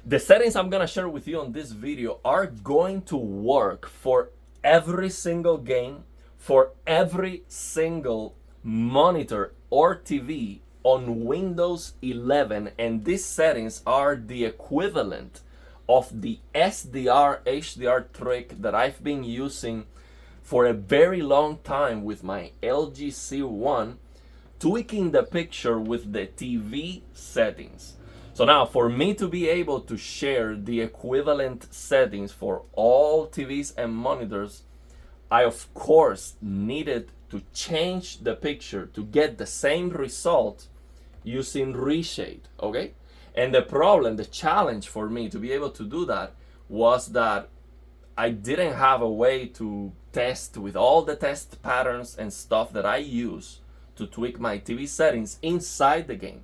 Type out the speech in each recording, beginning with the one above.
The settings I'm gonna share with you on this video are going to work for every single game, for every single monitor or TV on Windows 11, and these settings are the equivalent of the SDR HDR trick that I've been using for a very long time with my LG C1, tweaking the picture with the TV settings. So now, for me to be able to share the equivalent settings for all TVs and monitors, I of course needed to change the picture to get the same result using Reshade, okay? And the challenge for me to be able to do that was that I didn't have a way to test with all the test patterns and stuff that I use to tweak my TV settings inside the game.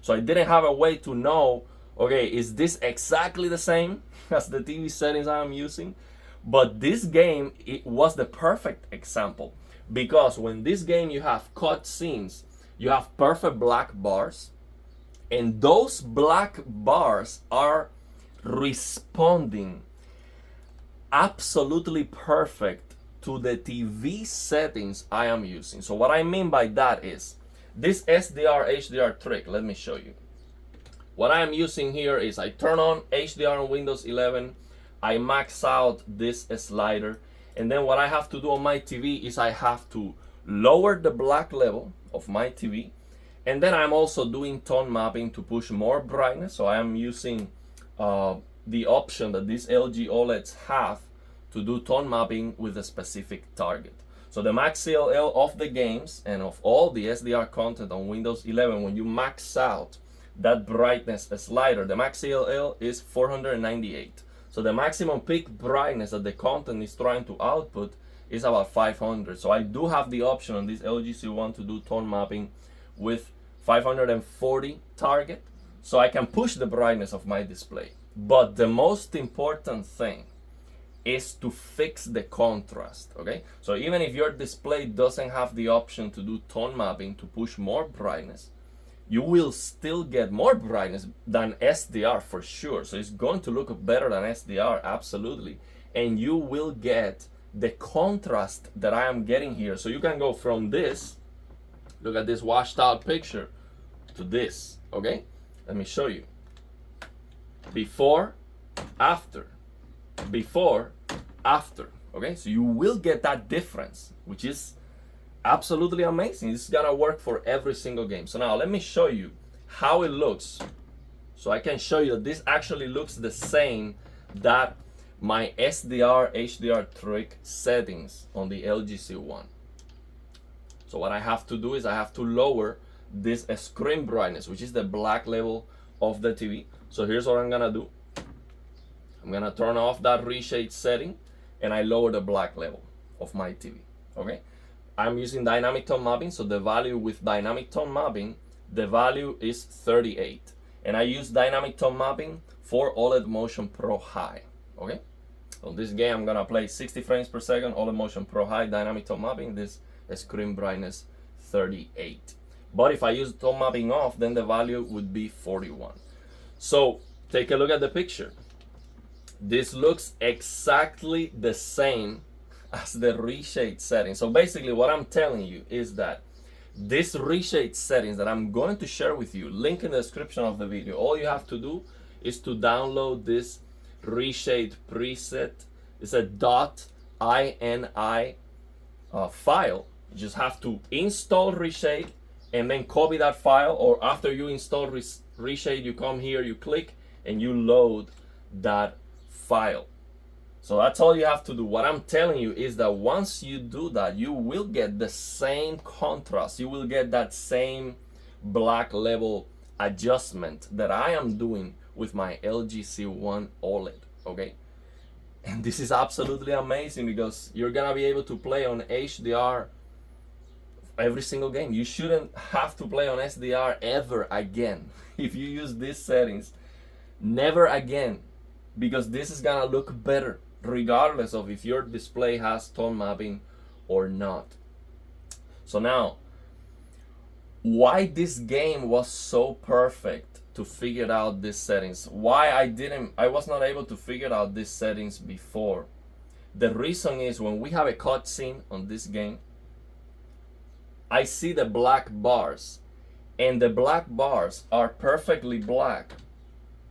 So I didn't have a way to know, okay, is this exactly the same as the TV settings I'm using? But this game, it was the perfect example, because when this game you have cut scenes, you have perfect black bars, and those black bars are responding absolutely perfect to the TV settings I am using. So what I mean by that is this SDR HDR trick. Let me show you. What I am using here is I turn on HDR on Windows 11, I max out this slider, and then what I have to do on my TV is I have to lower the black level of my TV, and then I'm also doing tone mapping to push more brightness. So I am using the option that these LG OLEDs have to do tone mapping with a specific target. So the max CLL of the games and of all the SDR content on Windows 11, when you max out that brightness slider, the max CLL is 498. So the maximum peak brightness that the content is trying to output is about 500. So I do have the option on this LG C1 to do tone mapping with 540 target, so I can push the brightness of my display. But the most important thing is to fix the contrast, okay? So even if your display doesn't have the option to do tone mapping to push more brightness, you will still get more brightness than SDR for sure. So it's going to look better than SDR, absolutely. And you will get the contrast that I am getting here. So you can go from this, look at this washed out picture, to this, okay? Let me show you. Before, after. Before, after, okay? So you will get that difference, which is absolutely amazing. It's gonna work for every single game. So now let me show you how it looks. So I can show you that this actually looks the same that my SDR HDR trick settings on the LG C1. So what I have to do is I have to lower this screen brightness, which is the black level of the TV. So here's what I'm gonna do. I'm gonna turn off that reshade setting and I lower the black level of my TV, okay? I'm using dynamic tone mapping, so the value with dynamic tone mapping, the value is 38. And I use dynamic tone mapping for OLED Motion Pro High, okay? On this game, I'm gonna play 60 frames per second, OLED Motion Pro High, dynamic tone mapping, this screen brightness 38. But if I use tone mapping off, then the value would be 41. So take a look at the picture. This looks exactly the same as the reshade setting. So basically what I'm telling you is that this reshade settings that I'm going to share with you, link in the description of the video, all you have to do is to download this ReShadePreset. It's a .ini file. You just have to install Reshade and then copy that file, or after you install Reshade, you come here, you click, and you load that file. So that's all you have to do. What I'm telling you is that once you do that, you will get the same contrast. You will get that same black level adjustment that I am doing with my LG C1 OLED, okay? And this is absolutely amazing because you're gonna be able to play on HDR every single game. You shouldn't have to play on SDR ever again. If you use these settings, never again, because this is gonna look better regardless of if your display has tone mapping or not. So now, why this game was so perfect to figure out these settings. Why I was not able to figure out these settings before. The reason is when we have a cutscene on this game, I see the black bars, and the black bars are perfectly black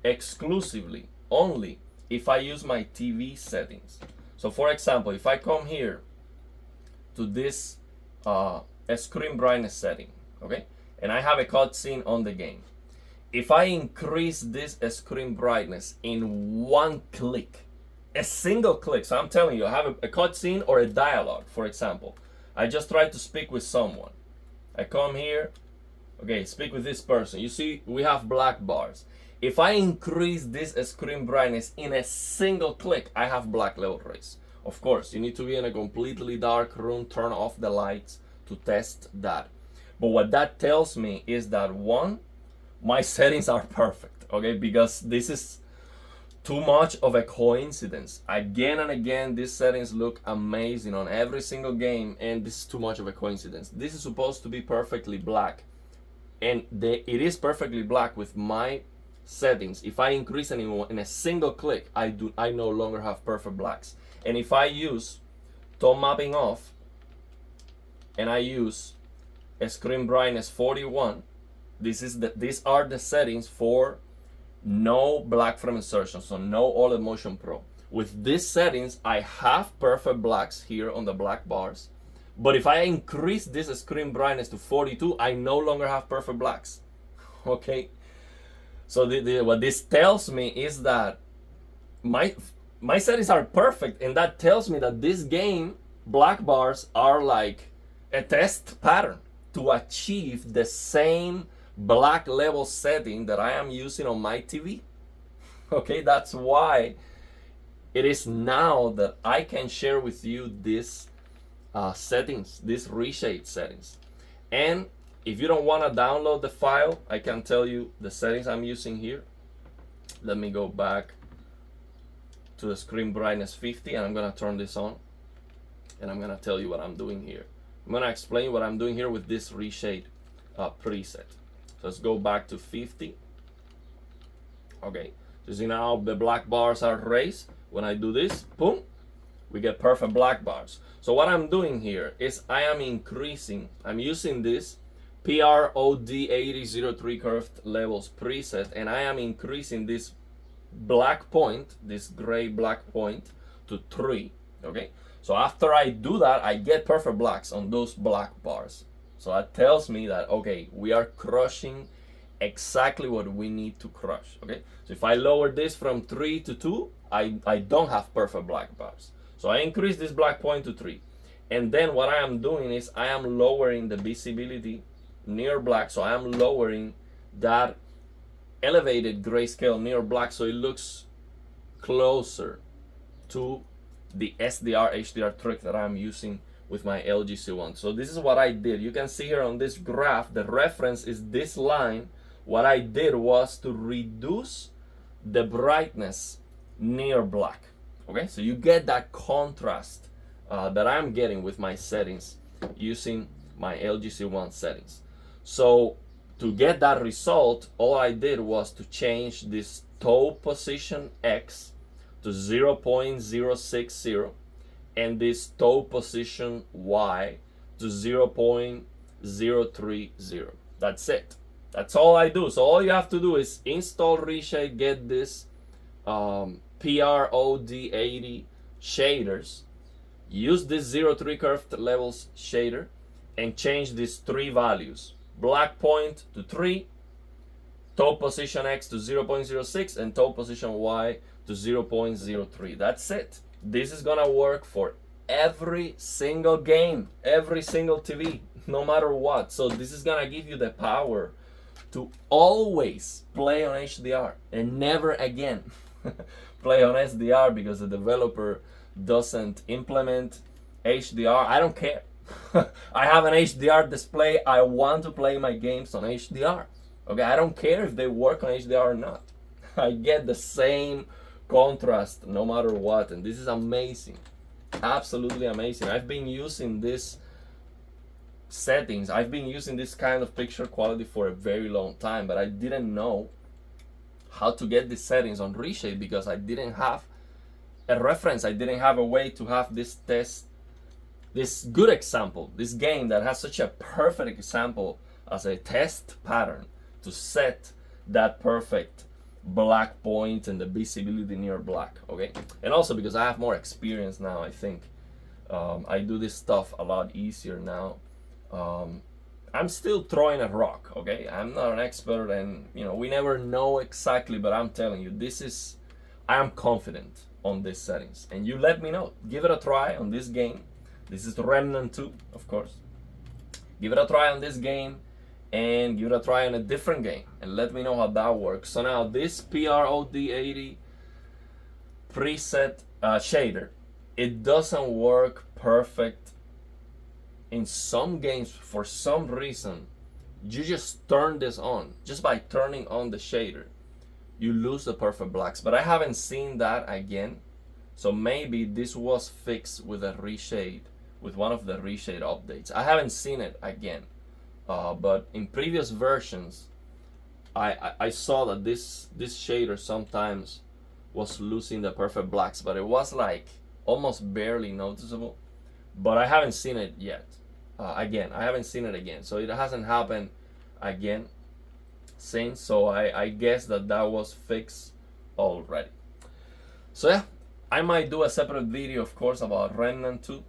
exclusively only if I use my TV settings. So for example, if I come here to this screen brightness setting, okay, and I have a cutscene on the game, if I increase this screen brightness in one click, a single click, so I'm telling you, I have a cutscene or a dialogue, for example, I just try to speak with someone. I come here, okay, speak with this person. You see, we have black bars. If I increase this screen brightness in a single click, I have black level rays. Of course, you need to be in a completely dark room, turn off the lights to test that. But what that tells me is that one, my settings are perfect, okay, because this is too much of a coincidence. Again and again, these settings look amazing on every single game, and this is too much of a coincidence. This is supposed to be perfectly black, and it is perfectly black with my settings. If I increase anyone in a single click, I no longer have perfect blacks. And if I use tone mapping off and I use a screen brightness 41, these are the settings for no black frame insertion, so no OLED Motion Pro. With these settings, I have perfect blacks here on the black bars, but if I increase this screen brightness to 42, I no longer have perfect blacks. Okay, so what this tells me is that my settings are perfect, and that tells me that this game black bars are like a test pattern to achieve the same black level setting that I am using on my TV. Okay, that's why it is now that I can share with you these settings, these reshade settings. And if you don't want to download the file, I can tell you the settings I'm using here. Let me go back to the screen brightness 50, and I'm gonna turn this on, and I'm gonna tell you what I'm doing here. I'm gonna explain what I'm doing here with this reshade preset. So let's go back to 50. Okay, so see now the black bars are raised. When I do this, boom, we get perfect black bars. So what I'm doing here is I am increasing, I'm using this PROD8003 curved levels preset, and I am increasing this black point, this gray black point, to 3. Okay, so after I do that, I get perfect blacks on those black bars. So that tells me that, okay, we are crushing exactly what we need to crush. Okay, so if I lower this from 3 to 2, I don't have perfect black bars. So I increase this black point to 3, and then what I am doing is I am lowering the visibility near black. So I am lowering that elevated grayscale near black, so it looks closer to the SDR HDR trick that I'm using with my LG C1. So this is what I did. You can see here on this graph, the reference is this line. What I did was to reduce the brightness near black. Okay, so you get that contrast that I'm getting with my settings using my LG C1 settings. So to get that result, all I did was to change this toe position X to 0.060 and this toe position Y to 0.030. That's it. That's all I do. So all you have to do is install Reshade, get this PROD80 shaders, use this 03 curved levels shader, and change these 3 values. Black point to 3, toe position X to 0.06, and toe position Y to 0.03. That's it. This is gonna work for every single game, every single TV, no matter what. So this is gonna give you the power to always play on HDR and never again play on SDR because the developer doesn't implement HDR. I don't care. I have an HDR display. I want to play my games on HDR. Okay, I don't care if they work on HDR or not. I get the same contrast no matter what, and this is amazing, absolutely amazing. I've been using this settings, I've been using this kind of picture quality for a very long time, but I didn't know how to get these settings on Reshade because I didn't have a reference. I didn't have a way to have this test, this good example, this game that has such a perfect example as a test pattern to set that perfect black point and the visibility near black, okay? And also because I have more experience now, I think I do this stuff a lot easier now. I'm still throwing a rock, okay? I'm not an expert, and you know, we never know exactly, but I'm telling you, I am confident on these settings, and you let me know. Give it a try on this game. This is the Remnant 2, of course. Give it a try on this game, and give it a try on a different game, and let me know how that works. So now this PROD80 preset shader, it doesn't work perfect in some games. For some reason, you just turn this on. Just by turning on the shader, you lose the perfect blacks. But I haven't seen that again. So maybe this was fixed with a Reshade, with one of the Reshade updates. I haven't seen it again. But in previous versions, I saw that this shader sometimes was losing the perfect blacks, but it was like almost barely noticeable. But I haven't seen it yet. Again, I haven't seen it again. So it hasn't happened again since. So I guess that was fixed already. So yeah, I might do a separate video, of course, about Remnant 2.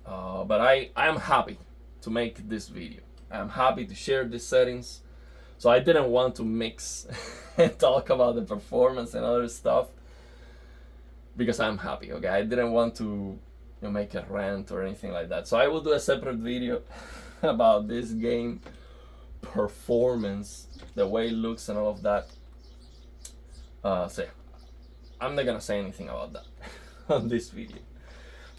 But I am happy to make this video. I'm happy to share these settings. So I didn't want to mix and talk about the performance and other stuff because I'm happy, okay? I didn't want to make a rant or anything like that. So I will do a separate video about this game performance, the way it looks and all of that. So yeah, I'm not gonna say anything about that on this video.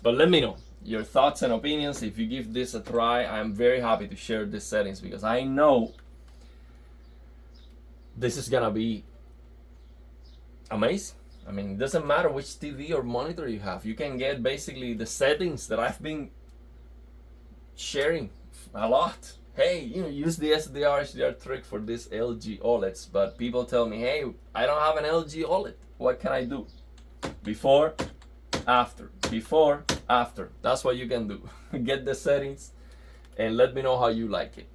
But let me know your thoughts and opinions. If you give this a try, I'm very happy to share these settings because I know this is gonna be amazing. I mean, it doesn't matter which TV or monitor you have. You can get basically the settings that I've been sharing a lot. Hey, use the SDR HDR trick for this LG OLEDs. But people tell me, hey, I don't have an LG OLED. What can I do? Before, after. Before, after. That's what you can do. Get the settings and let me know how you like it.